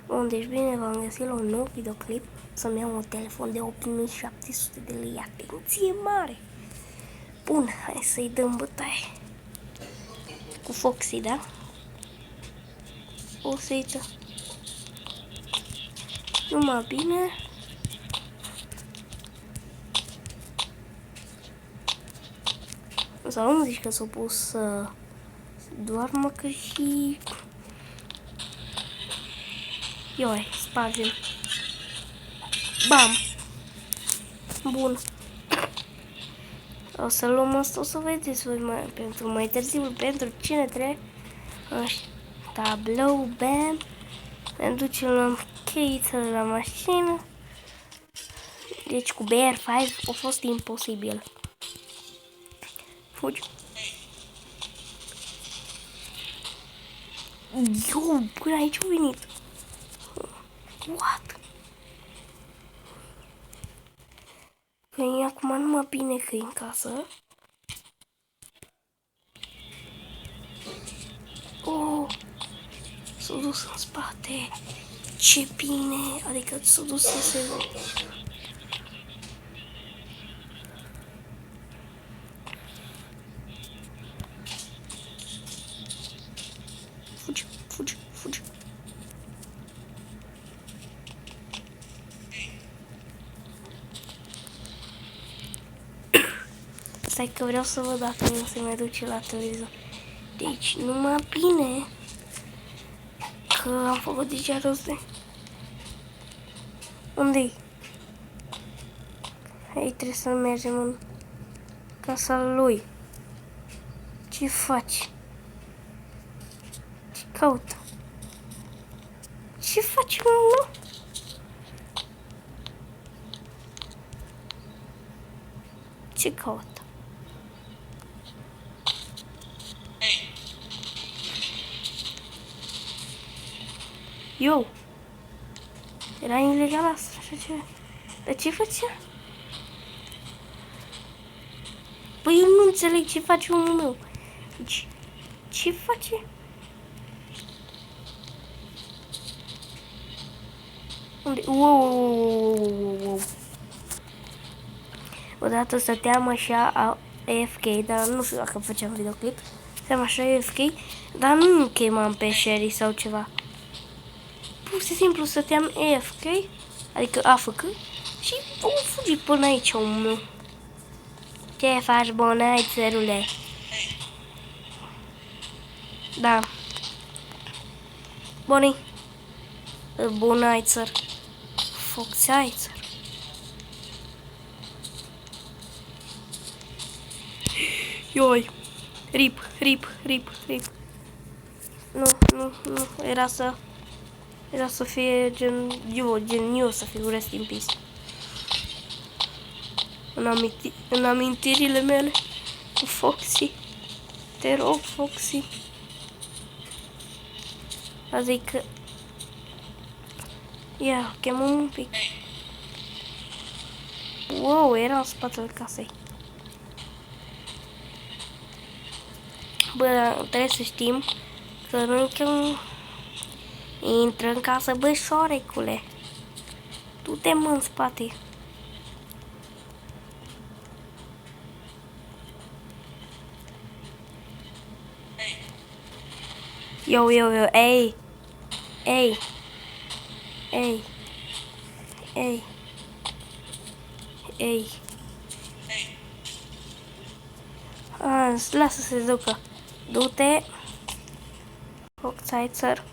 Bun, deci bine v-am găsit la un nou videoclip. Să-mi iau un telefon de 8700 de lei. Atenție mare! Bun, hai să-i dăm bătaie. Cu Foxy, da? O să-i dă. Numai bine. Sau nu zici că s-a pus să doarmă, că și... Ioi, spargem. Bam! Bun. O să luăm asta, o să vedeți voi pentru mai târziu, pentru cine trebuie. Așa. Tablou, bam. Ne ducem la cheiță la mașină. Deci cu BR5 a fost imposibil. Fugi. Eu, până aici au venit. What? Păi acum numai bine că e în casă. Oh, s-a dus în spate. Ce bine, adică s-a dus să se... Fugi, fugi, fugi. Stai că vreau să văd dacă nu se mai duce la televizor. Deci, numai bine că am făcut deja rost de... Unde-i? Hai, trebuie să mergem în casa lui. Ce faci? Ce caută? Ce faci, mă? Ce caută? Eu! Era ilegal asta, așa ceva. Dar ce făcea? Păi eu nu înțeleg ce face omul meu. Deci, ce face? Unde? Wow. Odată stăteam așa AFK, dar nu știu dacă făceam videoclip. Stăteam așa AFK, dar nu chemam pe Sherry sau ceva. Pur și simplu stăteam AFK, adică AFK, și am fugit până aici omul meu. Ce faci, bonaițărule? Da. Boni. Bonaițăr. Foxaițăr. Ioi. Rip. Nu. Era să fie gen eu să fiu rest in peace. În amintirile mele cu Foxy. Te rog, Foxy. Adică... Ia, chemăm un pic. Wow, era în spatele casei. Bă, trebuie să știm că noi când intră în casă, bă, șoarecule. Du-te, mă, în spate. Yo, ei. Lasă să se ducă. Du-te. Foxaițăr.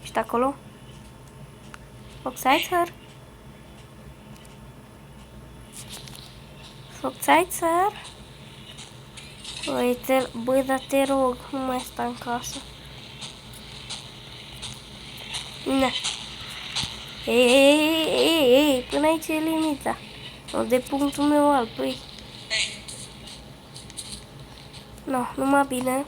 Ești acolo? Foxaițăr? Uite, băi, dar te rog, nu mai sta în casă. Na. Ei, până aici e limita. Nu de punctul meu alb, păi. No, numai bine.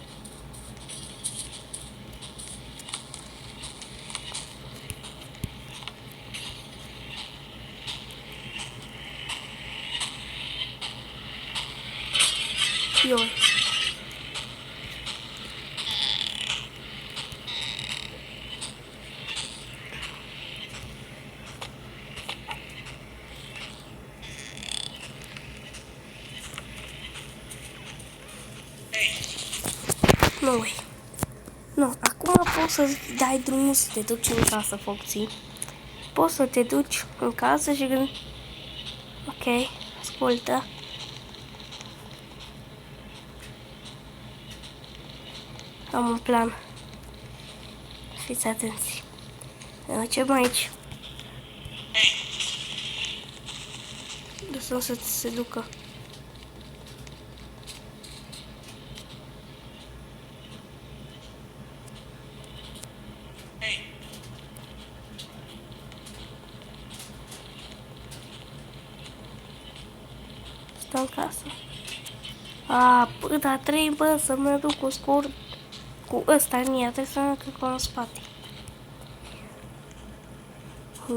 Ioi. poți să dai drumul să te duci în casă, Foxy. Poți să te duci în casă și când... Ok, ascultă. Am un plan. Fiți atenți. Ne ducem aici. Lăsăm să se ducă. Stă în casă. Dar trebuie să mă duc cu scurt. Cu ăsta în ea, trebuie să mă duc în spate.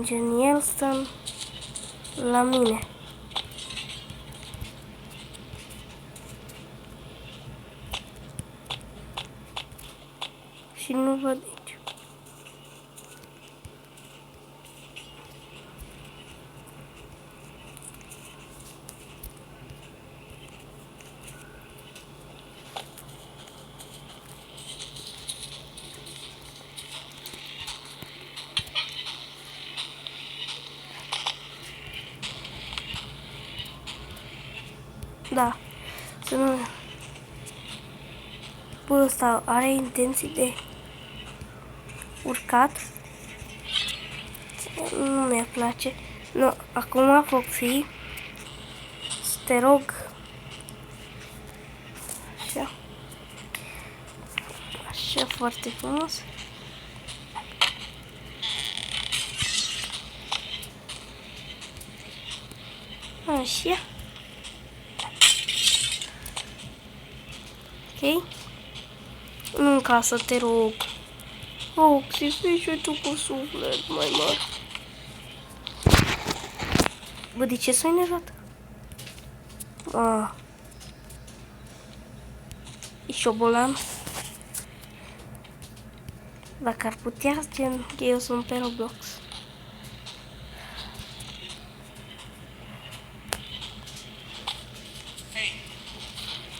Gen, el stă la mine. Și nu văd nici. Da, să nu... Bă, ăsta are intenții de urcat. Nu mi-a place. Nu, acum, Foxy, să te rog. Așa. Așa, foarte frumos. Așa. Ok? Nu în casă, te rog. Foxy, fii și tu cu suflet mai mare. Bă, de ce s-a enervat? E șobolan. Dacă ar putea, gen, eu sunt pe Roblox.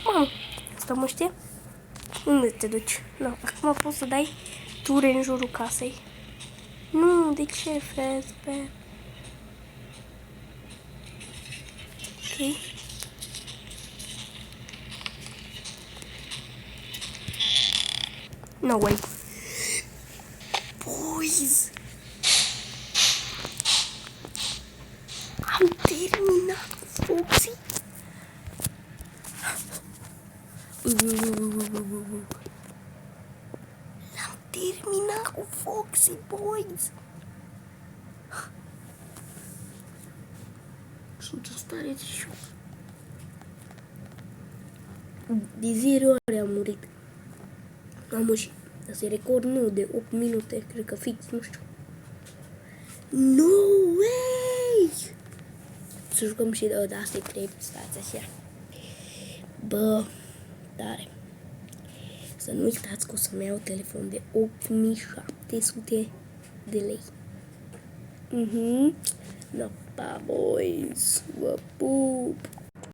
Mamă, asta mă știe? Unde te duci? Nu, acum poți să dai ture în jurul casei. Nu, de ce, Fazbear? Ok. No way. Boys! Am terminat cu Foxy. L-am terminat cu Foxy, boys. Sunt în stare de șoc. De 0 ori am murit. Am și asta e record nou de 8 minute, cred că fix, nu știu. No way! Să jucăm și de asta e 3, stați așa. Bă, tare. Să nu uitați că o să-mi iau telefon de 8700 de lei. No, pa, boys, vă pup!